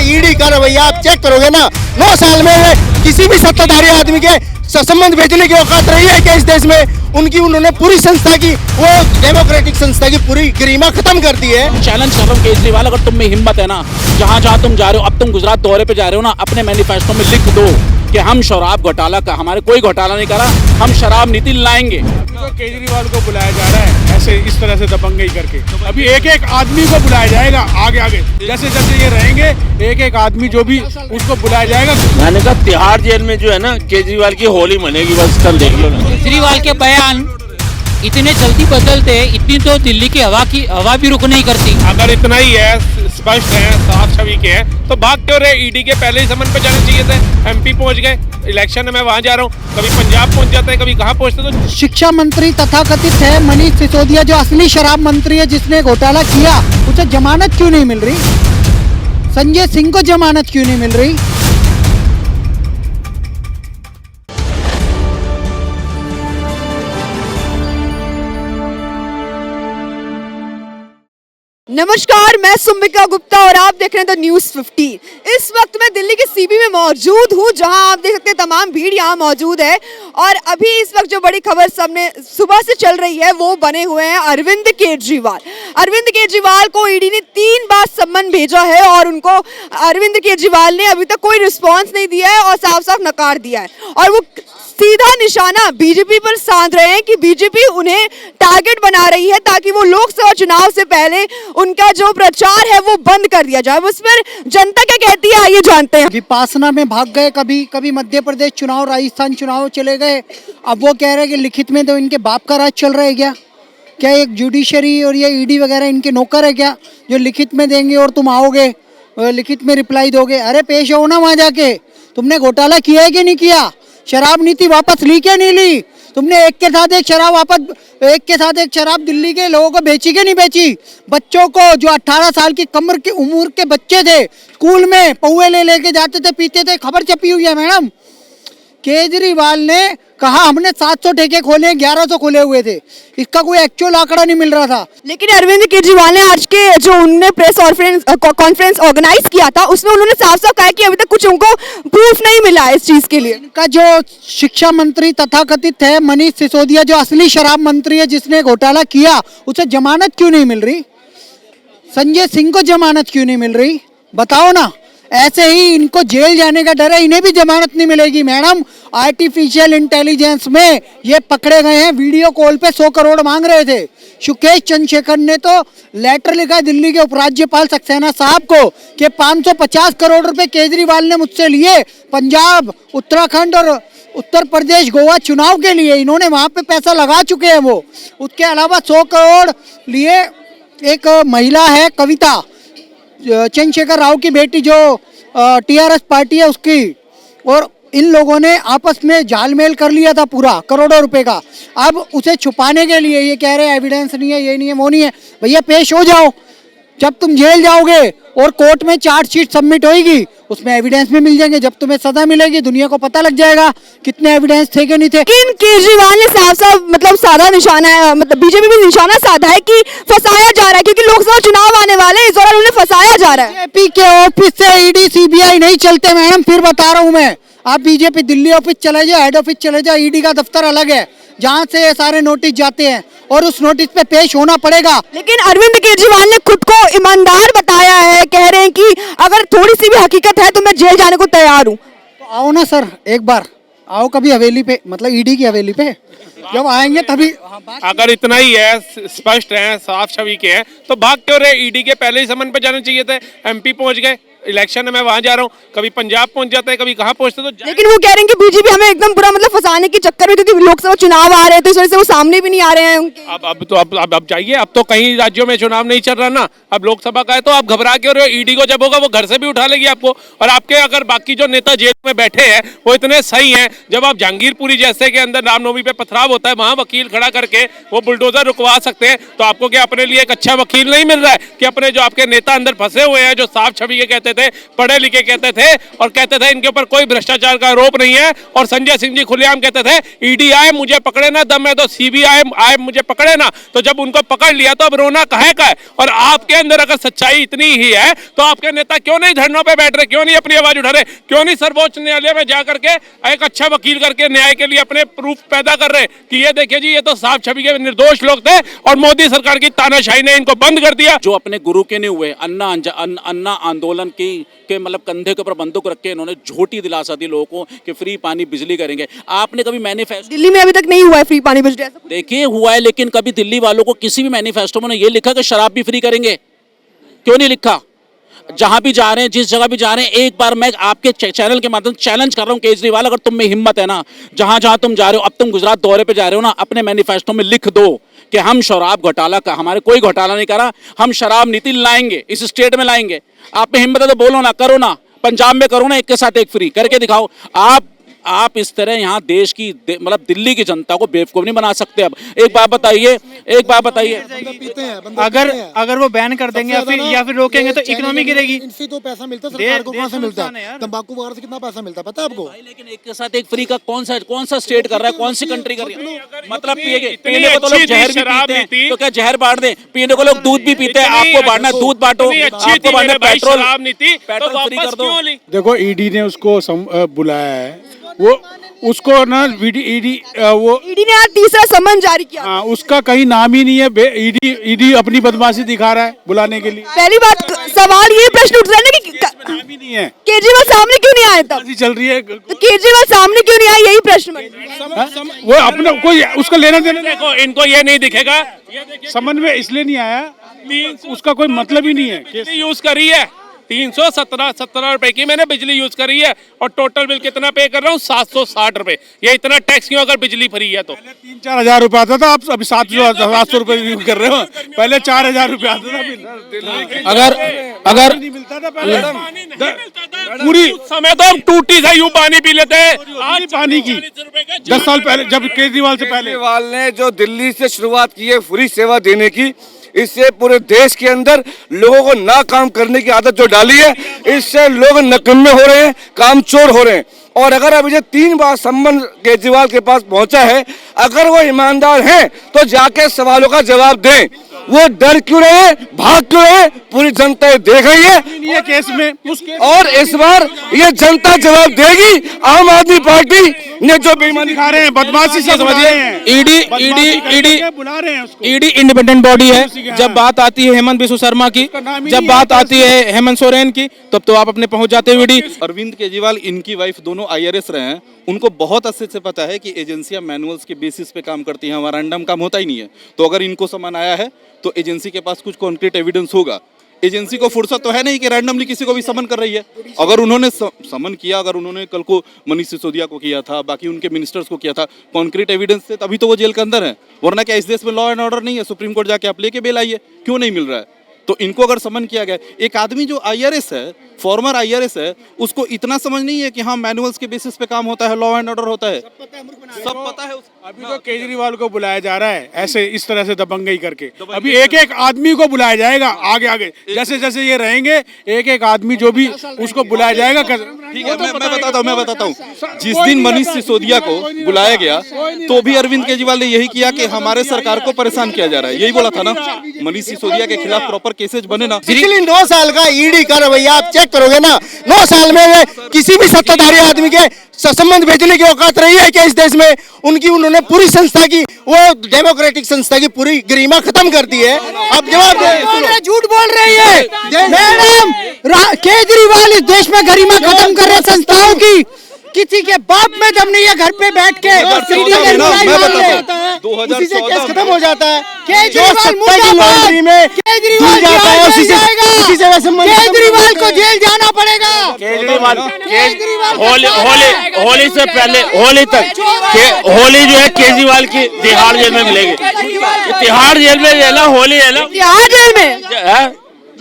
ED का रवैया आप चेक करोगे ना, 9 साल में किसी भी सत्ताधारी आदमी के संबंध भेजने की औकात रही है क्या इस देश में? उन्होंने पूरी संस्था की, वो डेमोक्रेटिक संस्था की पूरी गरिमा खत्म कर दी है। चैलेंज कर रहा हूँ केजरीवाल, अगर तुम में हिम्मत है ना, जहाँ जहाँ तुम जा रहे हो, अब तुम गुजरात दौरे पे जा रहे हो ना, अपने मैनिफेस्टो में लिख दो कि हम शराब घोटाला का, हमारे कोई घोटाला नहीं करा, हम शराब नीति लाएंगे। तो केजरीवाल को बुलाया जा रहा है ऐसे इस तरह से दबंगई करके, अभी एक एक आदमी को बुलाया जाएगा आगे आगे, जैसे जैसे ये रहेंगे एक एक आदमी जो भी उसको बुलाया जाएगा। मैंने कहा तिहाड़ जेल में जो है ना केजरीवाल की होली मनेगी, बस कल देख लो। केजरीवाल के बयान इतने जल्दी बदलते, इतनी तो दिल्ली की हवा भी रुक नहीं करती। अगर इतना ही है, स्पष्ट है, साफ छवि के हैं, तो भाग क्यों रहे? ईडी के पहले ही समन पे जाने चाहिए थे। एमपी पहुंच गए, इलेक्शन में मैं वहां जा रहा हूँ, कभी पंजाब पहुंच जाते हैं, कभी कहाँ पहुंचते। तो शिक्षा मंत्री तथाकथित है मनीष सिसोदिया, जो असली शराब मंत्री है, जिसने घोटाला किया, उसे जमानत क्यों नहीं मिल रही? संजय सिंह को जमानत क्यों नहीं मिल रही? नमस्कार, मैं सुमिका गुप्ता और आप देख रहे हैं द न्यूज़ 15। इस वक्त मैं दिल्ली के सीबी में मौजूद हूं, जहां आप देख सकते हैं तमाम भीड़ यहां मौजूद है। और अभी इस वक्त जो बड़ी खबर सबने सुबह से चल रही है, वो बने हुए हैं अरविंद केजरीवाल। अरविंद केजरीवाल को ईडी ने 3 बार सम्मन भेजा है और उनको अरविंद केजरीवाल ने अभी तक कोई रिस्पॉन्स नहीं दिया है और साफ साफ नकार दिया है। और वो सीधा निशाना बीजेपी पर साध रहे हैं कि बीजेपी उन्हें टारगेट बना रही है ताकि वो लोकसभा चुनाव से पहले उनका जो प्रचार है वो बंद कर दिया जाए। उस पर जनता क्या कहती है, आइए जानते हैं। विपासना में भाग गए, कभी मध्य प्रदेश चुनाव, राजस्थान चुनाव चले गए। अब वो कह रहे हैं कि लिखित में तो इनके बाप का राज चल रहा है क्या एक जुडिशरी और ये ईडी वगैरह इनके नौकर है क्या, जो लिखित में देंगे और तुम आओगे लिखित में रिप्लाई दोगे? अरे पेश हो ना वहाँ जाके, तुमने घोटाला किया है कि नहीं किया? शराब नीति वापस ली क्या नहीं ली? तुमने एक के साथ एक शराब दिल्ली के लोगों को बेची के नहीं बेची? बच्चों को, जो 18 साल की कमर की उम्र के बच्चे थे, स्कूल में पौवे लेके जाते थे, पीते थे, खबर छपी हुई है मैडम। केजरीवाल ने कहा हमने 700 ठेके खोले, 1100 खोले हुए थे, इसका कोई एक्चुअल आंकड़ा नहीं मिल रहा था। लेकिन अरविंद केजरीवाल ने आज के जो उन्होंने प्रेस कॉन्फ्रेंस ऑर्गेनाइज किया था, उसमें उन्होंने साफ साफ कहा कि अभी तक कुछ उनको प्रूफ नहीं मिला है इस चीज के लिए। इनका जो शिक्षा मंत्री तथाकथित है मनीष सिसोदिया, जो असली शराब मंत्री है, जिसने घोटाला किया, उसे जमानत क्यों नहीं मिल रही? संजय सिंह को जमानत क्यों नहीं मिल रही? बताओ ना। ऐसे ही इनको जेल जाने का डर है, इन्हें भी जमानत नहीं मिलेगी मैडम। आर्टिफिशियल इंटेलिजेंस में ये पकड़े गए हैं, वीडियो कॉल पे 100 करोड़ मांग रहे थे। सुकेश चंद्रशेखर ने तो लेटर लिखा दिल्ली के उपराज्यपाल सक्सेना साहब को कि 550 करोड़ रुपए केजरीवाल ने मुझसे लिए पंजाब, उत्तराखंड और उत्तर प्रदेश, गोवा चुनाव के लिए। इन्होंने वहाँ पे पैसा लगा चुके हैं वो। उसके अलावा 100 करोड़ लिए एक महिला है कविता, चंद्रशेखर राव की बेटी, जो टीआरएस पार्टी है उसकी, और इन लोगों ने आपस में जालमेल कर लिया था पूरा करोड़ों रुपए का। अब उसे छुपाने के लिए ये कह रहे हैं एविडेंस नहीं है, ये नहीं है, वो नहीं है। भैया पेश हो जाओ, जब तुम जेल जाओगे और कोर्ट में चार्जशीट सबमिट होगी, उसमें एविडेंस भी मिल जाएंगे। जब तुम्हें सजा मिलेगी, दुनिया को पता लग जाएगा कितने एविडेंस थे कि नहीं थे। लेकिन केजरीवाल ने साफ साफ मतलब साधा निशाना है, मतलब बीजेपी भी निशाना साधा है कि फंसाया जा रहा है, क्योंकि लोकसभा चुनाव आने वाले हैं, इस दौरान उन्हें फंसाया जा रहा है। बीजेपी के ऑफिस से ईडी सीबीआई नहीं चलते मैडम, फिर बता रहा हूँ मैं। आप बीजेपी दिल्ली ऑफिस चले जाओ, हेड ऑफिस चले जाओ, ईडी का दफ्तर अलग है, जहाँ से ये सारे नोटिस जाते हैं और उस नोटिस पे पेश होना पड़ेगा। लेकिन अरविंद केजरीवाल ने खुद को ईमानदार बताया है, कह रहे हैं कि अगर थोड़ी सी भी हकीकत है तो मैं जेल जाने को तैयार हूँ। तो आओ ना सर, एक बार आओ कभी हवेली पे, मतलब ईडी की हवेली पे, जब आएंगे तभी। अगर इतना ही है, स्पष्ट है, साफ छवि के हैं, तो भाग क्यों रहे? ईडी के पहले ही समन पे जाने चाहिए थे। एमपी पहुंच गए, इलेक्शन में मैं वहां जा रहा हूँ, कभी पंजाब पहुंच जाते हैं, कभी कहाँ पहुंचते। तो लेकिन वो कह रहे हैं कि बीजेपी हमें एकदम पूरा मतलब फंसाने के चक्कर में, क्योंकि लोकसभा चुनाव आ रहे हैं तो इस वजह से वो सामने भी नहीं आ रहे हैं उनके। अब जाइए, अब तो कहीं राज्यों में चुनाव नहीं चल रहा ना, अब लोकसभा का है, तो आप घबरा क्यों रहे हो? ईडी को जब होगा वो घर से भी उठा लेगी आपको। और आपके अगर बाकी जो नेता जेल में बैठे हैं वो इतने सही हैं, जब आप जहांगीरपुरी जैसे के अंदर रामनवमी पे पथराव होता है वहां वकील खड़ा करके वो बुलडोजर रुकवा सकते हैं, तो आपको क्या अपने लिए एक अच्छा वकील नहीं मिल रहा है कि अपने जो आपके नेता अंदर फंसे हुए हैं, जो साफ छवि के कहते थे, पढ़े लिखे कहते थे और कहते थे इनके ऊपर कोई भ्रष्टाचार का आरोप नहीं है, और संजय सिंह जी खुलेआम कहते थे ईडी आए मुझे पकड़े ना, दम है तो सीबीआई आए मुझे पकड़े ना, तो जब उनको पकड़ लिया तो अब रोना काहे का है। और आपके अंदर अगर सच्चाई इतनी ही है तो आपके नेता क्यों नहीं धरनों पे बैठ रहे, क्यों नहीं अपनी आवाज उठा रहे, क्यों नहीं सर्वोच्च न्यायालय में जाकर के एक अच्छा वकील करके न्याय के लिए अपने प्रूफ पैदा कर रहे कि ये देखिए जी ये तो साफ छवि के निर्दोष लोग थे और मोदी सरकार की तानाशाही ने इनको बंद कर दिया। जो अपने गुरु के नहीं हुए अन्ना आंदोलन के मतलब कंधे के ऊपर बंदूक रख के इन्होंने झूठी दिलासा दी लोगों को कि फ्री पानी बिजली करेंगे। आपने कभी मैनिफेस्टो दिल्ली में अभी तक नहीं हुआ है फ्री पानी बिजली ऐसा कुछ? देखिए हुआ है, लेकिन कभी दिल्ली वालों को किसी भी मैनिफेस्टो में ये लिखा कि शराब भी फ्री करेंगे? क्यों नहीं लिखा? जहां भी जा रहे हैं, जिस जगह भी जा रहे हैं, एक बार मैं आपके चैनल के माध्यम से चैलेंज कर रहा हूं केजरीवाल, अगर तुम में हिम्मत है ना, जहां जहां तुम जा रहे हो, अब तुम गुजरात दौरे पे जा रहे हो ना, अपने मैनिफेस्टो में लिख दो कि हम शराब घोटाला का, हमारे कोई घोटाला नहीं करा, हम शराब नीति लाएंगे, इस स्टेट में लाएंगे। आप में हिम्मत है तो बोलो ना, करो ना, पंजाब में करो ना, एक के साथ एक फ्री करके दिखाओ। आप इस तरह यहाँ देश की मतलब दिल्ली की जनता को बेवकूफ नहीं बना सकते। अब एक बात बताइए, अगर वो बैन कर देंगे या फिर रोकेंगे तो इकोनॉमी गिरेगी। इनसे तो पैसा मिलता है, सरकार को कहां से मिलता है? तंबाकू वगैरह से कितना पैसा मिलता है पता है आपको? लेकिन एक के साथ एक फ्री का कौन सा स्टेट कर रहा है, कौन सी कंट्री कर रही है? मतलब पीने को तो लोग जहर भी पीते हैं, तो क्या जहर बांट दें? पीने को लोग दूध भी पीते हैं, आपको बांटना है दूध बांटो, आपको बांटना पेट्रोल फ्री कर दो। देखो ईडी ने उसको बुलाया है, वो उसको ना ईडी ने आज तीसरा समन जारी किया। हाँ, उसका कहीं नाम ही नहीं है। ईडी अपनी बदमाशी दिखा रहा है बुलाने के लिए। पहली बात सवाल ये प्रश्न उठ रहा है ना कि नाम ही नहीं है। केजरीवाल सामने क्यों नहीं आए तब? चल रही है तो केजरीवाल सामने क्यों नहीं आए, यही प्रश्न है। वो अपना कोई उसका लेना देना, देखो इनको ये नहीं दिखेगा, समझ में इसलिए नहीं आया, उसका कोई मतलब ही नहीं है। यूज करी है 317 रुपए की मैंने बिजली यूज करी है और टोटल बिल कितना पे कर रहा हूँ 760 रुपए। ये इतना टैक्स क्यों अगर बिजली फ्री है तो? 3-4 हजार रुपए आता था, आप अभी 700 रुपए यूज कर रहे हो, पहले 4000 रुपए आता था। अगर नहीं मिलता था पहले, पूरी समय तो हम टूटी से यूं पानी पी लेते हैं। आज पानी की 10 साल पहले जब केजरीवाल से पहले केजरीवाल ने जो दिल्ली से शुरुआत की है फ्री सेवा देने की, इससे पूरे देश के अंदर लोगों को ना काम करने की आदत जो डाली है, इससे लोग नकम्मे हो रहे हैं, कामचोर हो रहे हैं। और अगर अभी 3 बार सम्मन केजरीवाल के पास पहुंचा है, अगर वो ईमानदार हैं तो जाके सवालों का जवाब दें। वो डर क्यों रहे, भाग क्यों रहे, पूरी जनता देख रही है केस में और इस बार ये जनता जवाब देगी। आम आदमी पार्टी ने जो बेईमानी दिखा रहे हैं, बदमाशी से समझिए, ईडी इंडिपेंडेंट बॉडी है। जब बात आती है हेमंत बिस्व शर्मा की, जब बात आती है हेमंत सोरेन की, तब तो आप अपने पहुंच जाते हो ईडी। अरविंद केजरीवाल, इनकी वाइफ दोनों IRS रहे हैं, उनको बहुत अच्छे से पता है कि एजेंसियां मैनुअल्स के बेसिस पे काम करती हैं, हमारा रैंडम काम होता ही नहीं है। तो अगर इनको समन आया है तो एजेंसी के पास कुछ कॉन्क्रीट एविडेंस होगा। एजेंसी को फुर्सत तो है नहीं कि रैंडमली किसी को भी समन कर रही है। अगर उन्होंने समन किया, अगर उन्होंने कल को मनीष सिसोदिया को किया था, बाकी उनके मिनिस्टर्स को किया था, कॉन्क्रीट एविडेंस से, तभी तो वो जेल के अंदर है। वरना क्या इस देश में लॉ एंड ऑर्डर नहीं है? सुप्रीम कोर्ट जाके आप लेके बेल आइए, क्यों नहीं मिल रहा है? तो इनको अगर समन किया गया, एक आदमी जो IRS है, फॉर्मर IRS है, उसको इतना समझ नहीं है कि हाँ मैनुअल्स के बेसिस पे काम होता है, लॉ एंड ऑर्डर होता है, सब पता है। अभी तो केजरीवाल को बुलाया जा रहा है ऐसे इस तरह से दबंगई करके। अभी एक एक आदमी को बुलाया जाएगा आगे आगे, जैसे जैसे ये रहेंगे एक एक आदमी जो भी उसको बुलाया जाएगा। ठीक है, मैं बताता हूँ। जिस दिन मनीष सिसोदिया को बुलाया गया तो भी अरविंद केजरीवाल ने यही किया कि हमारे सरकार को परेशान किया जा रहा है, यही बोला था ना। मनीष सिसोदिया के खिलाफ प्रॉपर केसेज बने ना। पिछले 9 साल का ईडी का रवैया आप चेक करोगे ना, 9 साल में किसी भी सत्ताधारी आदमी के संबंध भेजने की औकात रही है कि इस देश में उन्होंने पूरी संस्था की, वो डेमोक्रेटिक संस्था की पूरी गरिमा खत्म कर दी है। अब जवाब दे, झूठ बोल रही है मैडम। केजरीवाल इस देश में गरिमा खत्म कर रहे संस्थाओं की। किसी के बाप में दम नहीं है घर पे बैठ के उसी से केस खत्म हो जाता है। केजरीवाल केजरीवाल को जेल जाना पड़ेगा। केजरीवाल होली से पहले, होली तक होली जो है केजरीवाल की तिहाड़ जेल में मिलेगी। तिहाड़ जेल में है ना, होली है ना, तिहाड़ जेल में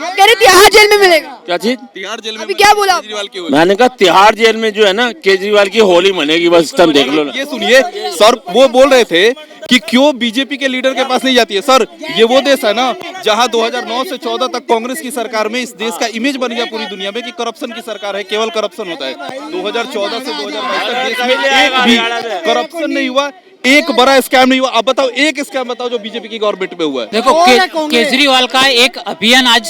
आप कह रहे तिहाड़ जेल में मिलेगा, क्या चीज? तिहाड़ जेल में अभी क्या बोला? केजरीवाल की वजह मैंने कहा तिहाड़ जेल में जो है ना केजरीवाल की होली मनेगी, बस तुम देख लो ना। ये सुनिए सर, वो बोल रहे थे कि क्यों बीजेपी के लीडर के पास नहीं जाती है। सर ये वो देश है ना जहां 2009 से 14 तक कांग्रेस की सरकार में इस देश का इमेज बन गया पूरी दुनिया में कि करप्शन की सरकार है, केवल करप्शन होता है। 2014 से 2022 तक देश में एक भी करप्शन नहीं हुआ, एक बड़ा स्कैम नहीं हुआ। आप बताओ एक स्कैम बताओ जो बीजेपी की गवर्नमेंट में हुआ है। देखो केजरीवाल का एक अभियान आज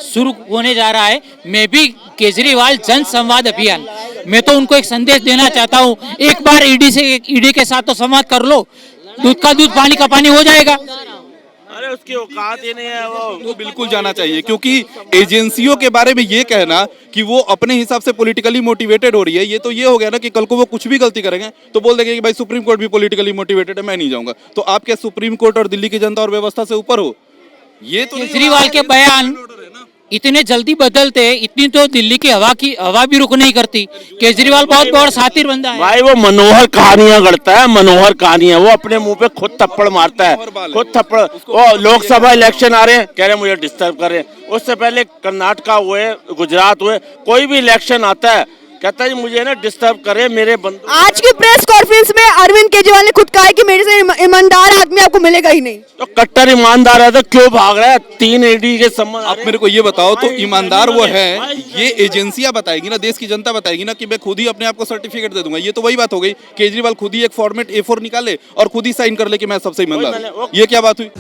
शुरू होने जा रहा है, मैं भी केजरीवाल जन संवाद अभियान, मैं तो उनको एक संदेश देना चाहता हूँ, एक बार ईडी के साथ तो संवाद कर लो, दूध का दूध पानी का पानी हो जाएगा। अरे उसकी औकात ही नहीं है वो बिल्कुल जाना चाहिए, क्योंकि एजेंसियों के बारे में ये कहना कि वो अपने हिसाब से पॉलिटिकली मोटिवेटेड हो रही है, ये तो ये हो गया ना कि कल को वो कुछ भी गलती करेंगे तो बोल देंगे कि भाई सुप्रीम कोर्ट भी पॉलिटिकली मोटिवेटेड है, मैं नहीं जाऊंगा। तो आप क्या सुप्रीम कोर्ट और दिल्ली की जनता और व्यवस्था से ऊपर हो? ये तो केजरीवाल के बयान इतने जल्दी बदलते, इतनी तो दिल्ली की हवा भी रुक नहीं करती। केजरीवाल बहुत बड़ा सातिर बंदा है भाई, वो मनोहर कहानियां गढ़ता है, मनोहर कहानियां। वो अपने मुंह पे खुद थप्पड़ मारता है, खुद थप्पड़। वो लोकसभा इलेक्शन आ रहे हैं, कह रहे हैं मुझे डिस्टर्ब कर रहे हैं। उससे पहले कर्नाटका हुए, गुजरात हुए, कोई भी इलेक्शन आता है कहता है मुझे ना डिस्टर्ब करे मेरे बंदूक। आज की प्रेस कॉन्फ्रेंस में अरविंद केजरीवाल ने खुद कहा है कि मेरे से ईमानदार आदमी आपको मिलेगा ही नहीं। तो कट्टर ईमानदार है तो क्यों भाग रहा है? 3 ईडी के संबंध। आप मेरे को ये बताओ तो ईमानदार वो है, ये एजेंसियां बताएगी ना, देश की जनता बताएगी ना कि मैं खुद ही अपने आप को सर्टिफिकेट दे दूंगा। ये तो वही बात हो गई, केजरीवाल खुद ही एक फॉर्मेट A4 निकाले और खुद ही साइन कर ले कि मैं सबसे ईमानदार हूं। ये क्या बात हुई?